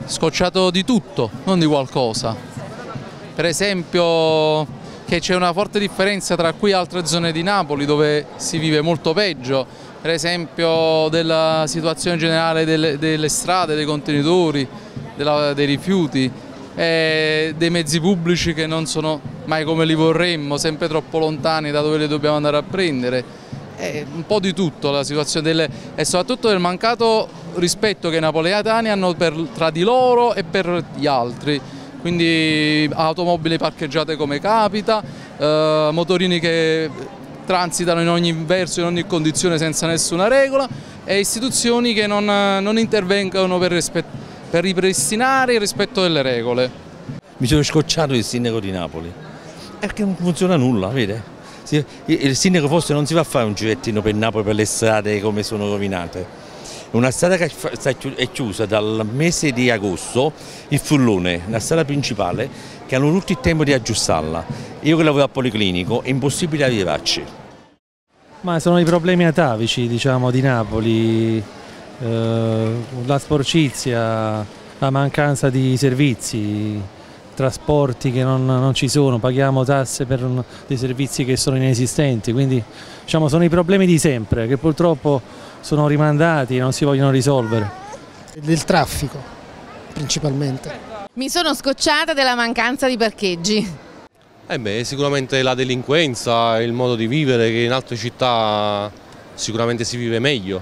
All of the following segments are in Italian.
scocciato di tutto, non di qualcosa. Per esempio che c'è una forte differenza tra qui e altre zone di Napoli dove si vive molto peggio, per esempio della situazione generale delle strade, dei contenitori, dei rifiuti, dei mezzi pubblici che non sono mai come li vorremmo, sempre troppo lontani da dove li dobbiamo andare a prendere. Un po' di tutto la situazione e soprattutto del mancato rispetto che i napoletani hanno tra di loro e per gli altri, quindi automobili parcheggiate come capita, motorini che transitano in ogni verso, in ogni condizione senza nessuna regola e istituzioni che non intervengono per ripristinare il rispetto delle regole. Mi sono scocciato del sindaco di Napoli, perché non funziona nulla, vede? Il sindaco forse non si va a fare un girettino per Napoli per le strade come sono rovinate. Una strada che è chiusa dal mese di agosto, il Fullone, la strada principale, che hanno tutto il tempo di aggiustarla. Io che lavoro al Policlinico è impossibile arrivarci. Ma sono i problemi atavici, diciamo, di Napoli, la sporcizia, la mancanza di servizi, trasporti che non ci sono, paghiamo tasse per dei servizi che sono inesistenti, quindi diciamo, sono i problemi di sempre che purtroppo sono rimandati e non si vogliono risolvere. Del traffico principalmente. Mi sono scocciata della mancanza di parcheggi. Sicuramente la delinquenza, il modo di vivere che in altre città sicuramente si vive meglio.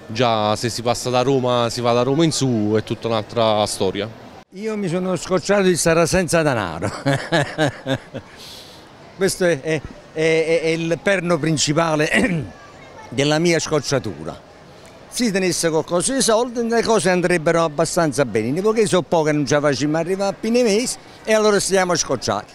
Già se si passa da Roma, si va da Roma in su, è tutta un'altra storia. Io mi sono scocciato di stare senza denaro. Questo è il perno principale della mia scocciatura. Se tenesse qualcosa di soldi le cose andrebbero abbastanza bene, perché so poco che non ci facciamo arrivare a fine mese e allora stiamo scocciati.